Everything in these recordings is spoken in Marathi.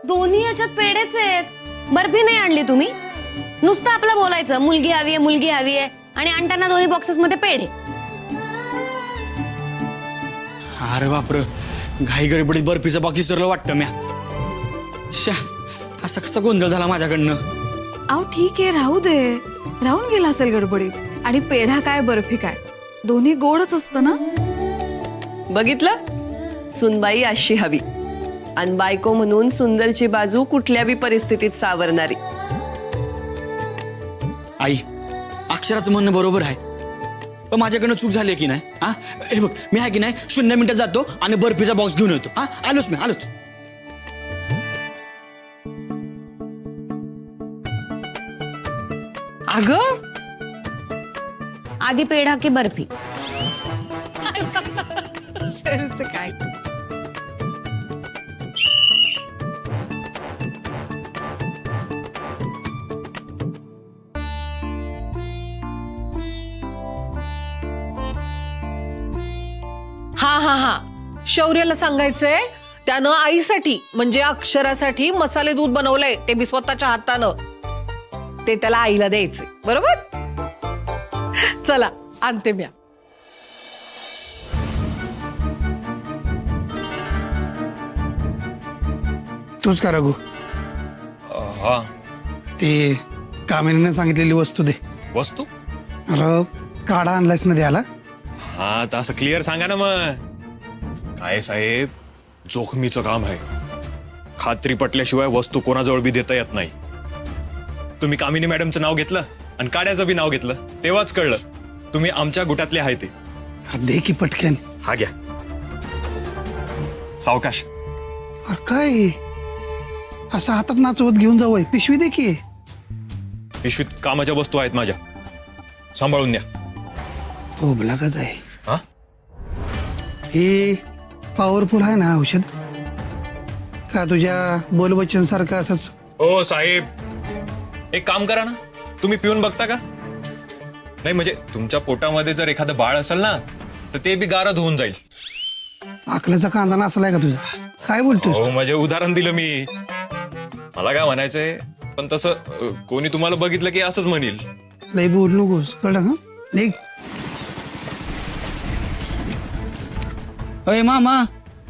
दोन्ही याच्यात पेढेच आहेत. बर्फी नाही आणली तुम्ही? नुसतं आपलं बोलायचं मुलगी हवी आहे आणि आणताना दोन्ही बॉक्सेस मध्ये पेढे. अरे बापर, घाई गडबडीत बर्फीचं बॉक्स विसरलं वाटतं म्या. असा कसा गोंधळ झाला माझ्याकडनं. अहो ठीक आहे, राहू दे. राहून गेला असेल गडबडीत. आणि पेढा काय बर्फी काय दोन्ही गोडच असतं ना. बघितलं, सुनबाई अशी हवी आणि बायको म्हणून सुंदरची बाजू कुठल्याही परिस्थितीत सावरणारी. आई, अक्षराचं म्हणणं बरोबर आहे. पण माझ्याकडनं चूक झाली की नाही? हा, हे बघ, मी आहे की नाही 0 मिनिटात जातो आणि बर्फीचा बॉक्स घेऊन येतो. हा, आलोच. अगं आधी पेढा की बर्फी? शेरूचं काय? हा शौर्याला सांगायचंय त्यानं आईसाठी म्हणजे अक्षरासाठी मसाले दूध बनवलंय, ते बी स्वतःच्या हातानं. ते त्याला आईला द्यायचे, बरोबर? चला आणते म्या. तूच का रघु? हा, ते कामिनीने सांगितलेली वस्तू दे. वस्तू? अरे काढा आणलायस ना द्याला. हा, तर असं क्लिअर सांगा ना मग. काय साहेब, जोखमीचं काम आहे. खात्री पटल्याशिवाय वस्तू कोणाजवळ बी देता येत नाही. तुम्ही कामिनी मॅडमचं नाव घेतलं आणि काड्याचं बी नाव घेतलं, तेव्हाच कळलं तुम्ही आमच्या गुटातले आहे ते. अरे दे की पटकन. हा घ्या. सावकाश. अरे काय असं हातात नाचवत घेऊन जावं? पिशवी दे की. पिशवीत कामाच्या वस्तू आहेत माझ्या, सांभाळून द्या. भोबलागच आहे. हा, हे पॉवरफुल आहे ना औषध? का तुझ्या बोलवचन सारखं असंच? ओ साहेब, एक काम करा ना, तुम्ही पिऊन बघता का? नाही म्हणजे तुमच्या पोटामध्ये जर एखादं बाळ असेल ना, तर ते बी गारद होऊन जाईल. आकल्याचा कांदा नसलाय का तुझा? काय बोलतोस? हो, म्हणजे उदाहरण दिलं मी. मला काय म्हणायचंय, पण तसं कोणी तुम्हाला बघितलं की असंच म्हणेल. लय बोल नकोस, कळलं का? निघ. अय मामा,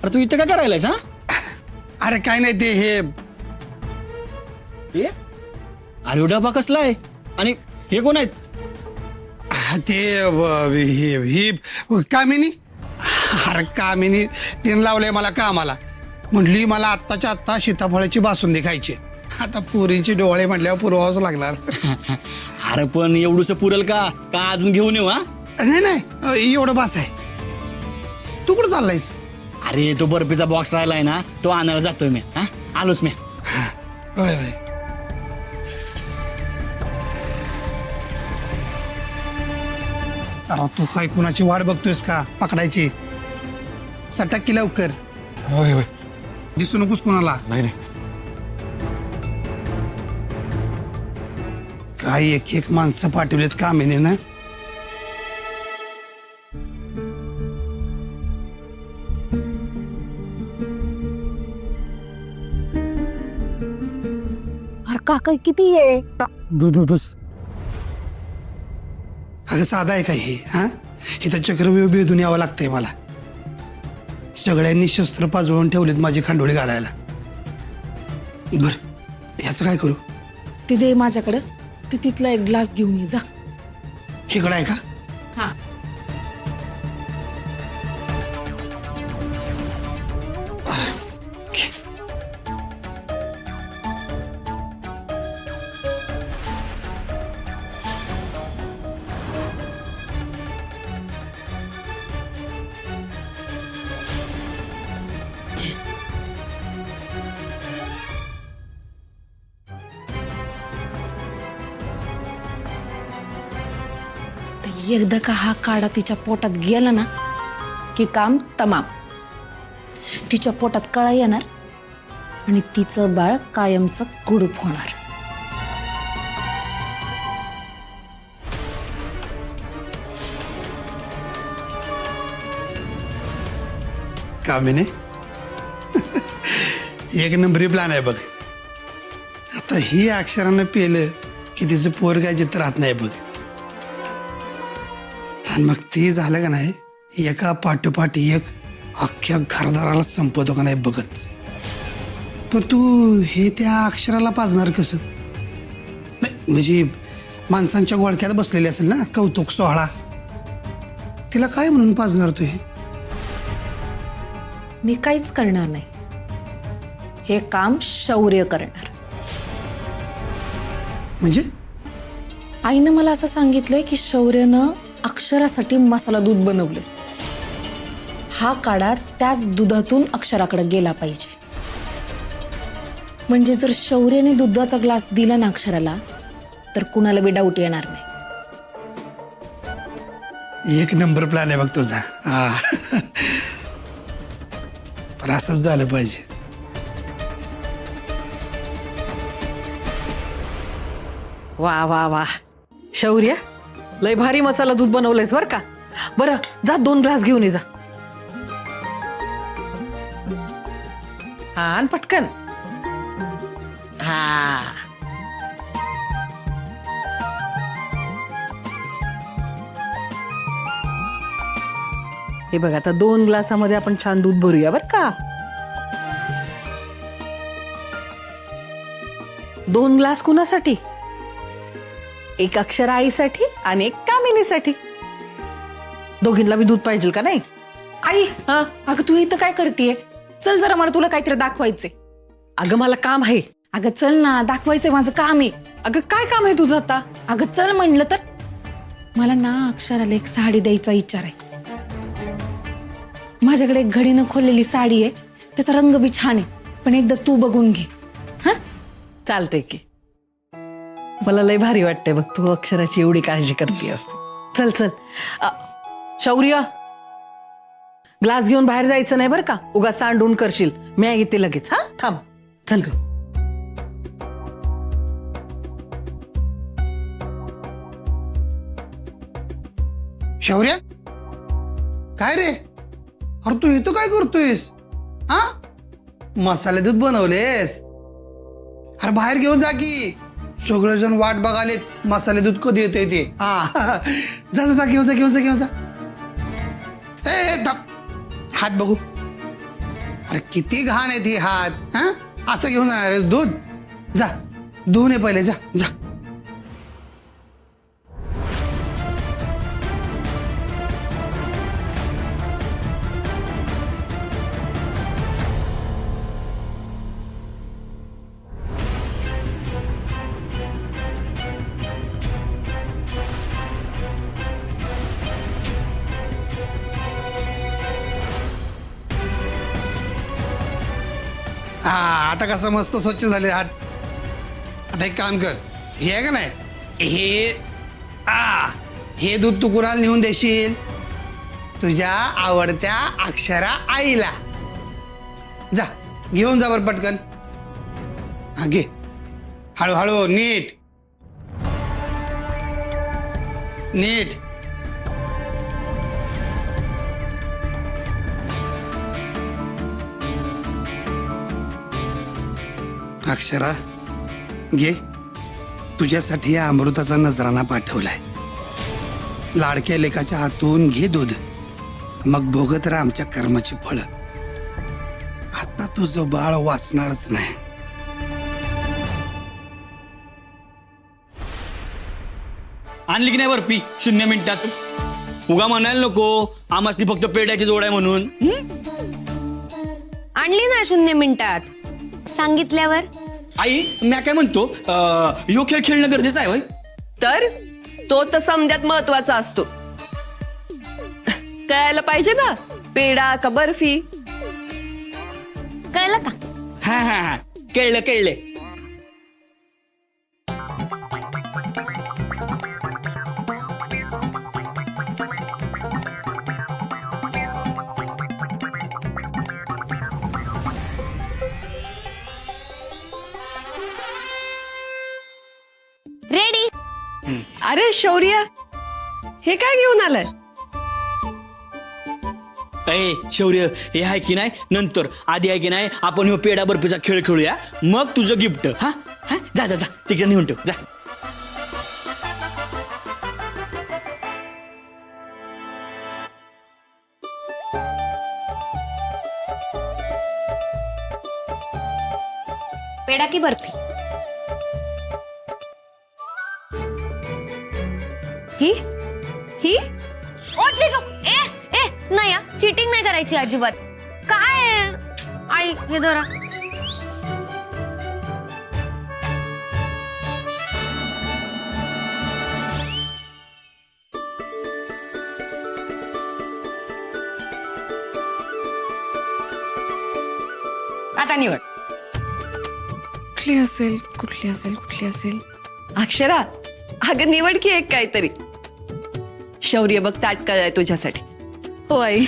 अरे तू इथं काय करायलायस? हा, अरे काय नाही ते हे अरे डबा कसलाय आणि हे कोण आहेत? ते ही कामिनी. अरे कामिनी तिने लावलंय मला कामाला. म्हटली मला आत्ताच्या आत्ता सीताफळाची बासुंदी खायची. आता पुरीची डोळे म्हटल्यावर पुरवावंच लागणार. अरे पण एवढंसं पुरेल का अजून घेऊन येऊ? हा, नाही एवढं बास आहे. तू कुठं चाललायस? अरे तो बर्फीचा बॉक्स राहिलाय ना, तो आणायला जातोय मी. हा, आलोच मी. होय होय. अरे तू काय कुणाची वाट बघतोयस का पकडायची? सटक की लवकर. होय होय. दिसू नकोस कुणाला. नाही नाही. काय एक एक माणसं पाठवलेत कामिनी ना. अरे काका किती आहे? बस. अगं साधा आहे काय हे? हा, इथं चक्रव्यूह भेदून यावं लागतंय मला. सगळ्यांनी शस्त्र पाजळून ठेवलेत माझी खांडोळी घालायला. बर, ह्याचं काय करू? ते दे माझ्याकडं. ते तिथला एक ग्लास घेऊन ये जा. इकडं आहे का? हा. एकदा का हा काढा तिच्या पोटात गेला ना की काम तमाम. तिच्या पोटात कळा येणार आणि तिचं बाळ कायमचं कुडूप होणार. कामिनी एक नंबरी प्लॅन आहे बघ. आता ही अक्षरानं पेलं की तिचं पोर काय जिथं राहत नाही बघ. आणि मग ती झालं का नाही, एका पाठोपाठ एक अख्ख्या घरदाराला संपवतो का नाही बघच. पण तू हे त्या अक्षराला पाजणार कसं? नाही म्हणजे माणसांच्या गोळक्यात बसलेली असेल ना कौतुक सोहळा, तिला काय म्हणून पाजणार तू हे? मी काहीच करणार नाही. हे काम शौर्य करणार. म्हणजे आईनं मला असं सांगितलंय की शौर्यनं अक्षरासाठी मसाला दूध बनवलं. हा काढा त्याच दुधातून अक्षराकडे गेला पाहिजे. म्हणजे जर शौर्याने दुधाचा ग्लास दिला ना अक्षराला तर कुणाला बी डाऊट येणार नाही. एक नंबर प्लॅन आहे बघ तुझा. हा. पण असंच झालं पाहिजे. वा वा वा शौर्य, लय भारी मसाला दूध बनवलंयस बर का. बरं जा 2 ग्लास घेऊन ये जा. हा आणि पटकन. हा हे बघ, आता 2 ग्लासामध्ये आपण छान दूध भरूया बर का. 2 ग्लास कुणासाठी? एक अक्षरा आईसाठी आणि एक कामिनीसाठी. दोघींना बी दूध पाहिजे का नाही? आई, हा अगं तू इथं काय करतेय? चल जरा, मला तुला काहीतरी दाखवायचंय. अगं मला काम आहे. अगं चल ना, दाखवायचंय, माझं काम आहे. अगं काय काम आहे तुझं आता? अगं चल म्हणलं तर. मला ना अक्षराला एक साडी द्यायचा विचार आहे. माझ्याकडे एक घडीनं खोललेली साडी आहे, त्याचा रंग बी छान आहे, पण एकदा तू बघून घे. हा चालते की. मला लय भारी वाटतंय बघ, तू अक्षराची एवढी काळजी करते असते. चल चल. शौर्य, ग्लास घेऊन बाहेर जायचं नाही बरं का. उगा सांडून करशील. मी येते लगेच. हा थांब. चल ग. शौर्य, काय रे? अरे तू इथं काय करतोयस? हा, मसाले दूध बनवलेस? अरे बाहेर घेऊन जा की. सगळेजण वाट बघालेत मसाले दूध कधी येते ते. हा जा जा जा, घेऊन जा घेऊन जा घेऊन जा. ए थांब, हात बघू. अरे किती घाण आहे ती हात. हा, असं घेऊन जाणार आहे दूध? जा धुवून ये पहिले, जा जा. हा, आता कसं मस्त स्वच्छ झाले हात. आता एक काम कर, हे आहे का नाही, हे दूध तू कुणाला नेऊन देशील? तुझ्या आवडत्या अक्षरा आईला. जा घेऊन जा बरं पटकन. हा घे, हळूहळू, नीट नीट. अक्षरा घे, तुझ्यासाठी या अमृताचा नजराणा पाठवलाय. लाडक्या लेकाच्या हातून घे दूध, मग भोगत राहा आमच्या कर्माची फळं. आता तुझं बाळ वाचणारच नाही. आणली की नाही बर्फी 0 मिनिटात? उगा म्हणायला नको आमासनी फक्त पेड्याची जोड आहे म्हणून. आणली ना 0 मिनिटात सांगितल्यावर. आई, मी काय म्हणतो, ह्यो खेळ खेळणं गरजेचं आहे होय? तर तो तर समजात महत्वाचा असतो. कळायला पाहिजे ना, पेढा का बर्फी. कळलं का? हा हा हा, कळलं कळलं. रेडी. अरे शौर्य, हे काय घेऊन आलाय? ए शौर्य, हे आहे की नाही नंतर, आधी आहे की नाही आपण ह्यो पेढा बर्फीचा खेळ खेळूया, मग तुझं गिफ्ट. हा हा, जा जा जा, तिकडे नेऊन ठेव जा. पेढा की बर्फी? ही ही ओटली जो ए ए नाही चीटिंग नाही करायची अजिबात. काय आहे? आई हे धरा. आता निवड. कुठली असेल कुठली असेल कुठली असेल? अक्षरा, अगं निवड की एक काहीतरी. शौर्य बघ ताट काय आहे तुझ्यासाठी. हो आई.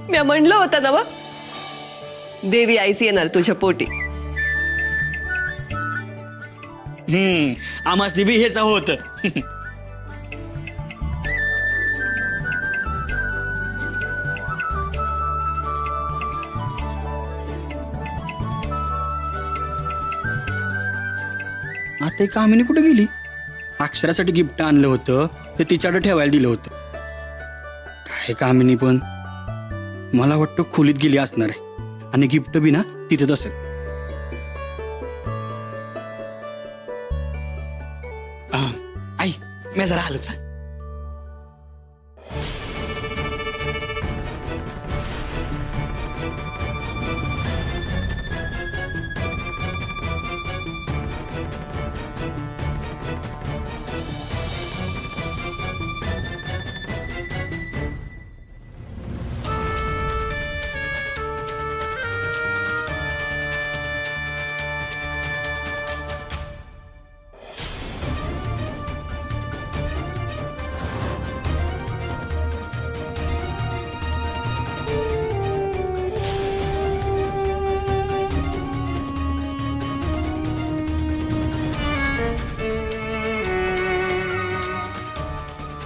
मी म्हणलं होतं ना बघ, देवी आईच येणार तुझ्या पोटी. आमासनी बी हेच होत. आता कामिनी कुठे गेली? अक्षरासाठी गिफ्ट आणलं होतं ते तिच्याकडे ठेवायला दिलं होतं. काय कामिनी पण, मला वाटतं खोलीत गेली असणार आहे आणि गिफ्ट बी ना तिथेच असेल. आई मी जरा आलोच.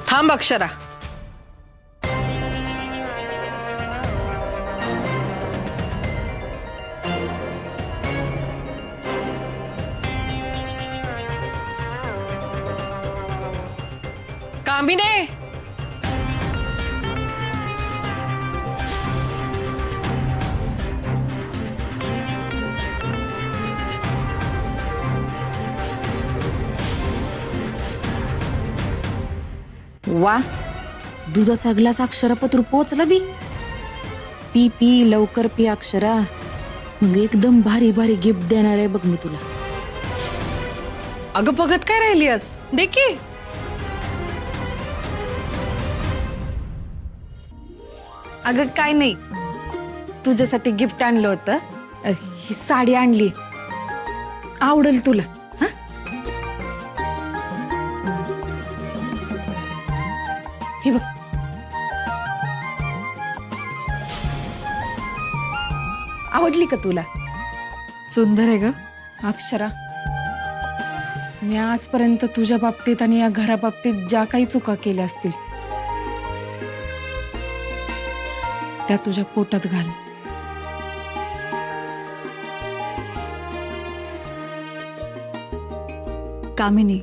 थांब अक्षरा. कामिने, वा, दुधाचा ग्लास अक्षरापत्र पोचला बी. पी पी लवकर पी अक्षरा, मग एकदम भारी भारी गिफ्ट देणार आहे बघ मी तुला. अगं बघत काय राहिलीस? दे की. अगं काय नाही, तुझ्यासाठी गिफ्ट आणलं होतं. ही साडी आणली, आवडेल तुला. हं? हे बघ. आवडली का तुला? सुंदर आहे ग. अक्षरा, मी आजपर्यंत तुझ्या बाबतीत आणि या घराबाबतीत ज्या काही चुका केल्या असतील त्या तुझ्या पोटात घाल. कामिनी,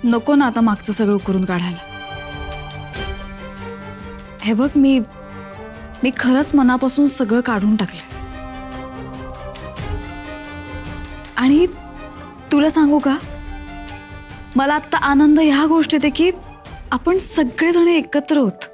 नको ना आता मागचं सगळं करून काढायला. हे बघ, मी खरंच मनापासून सगळं काढून टाकलंय. आणि तुला सांगू का, मला आत्ता आनंद ह्या गोष्टीत आहे की आपण सगळेजण एकत्र होत.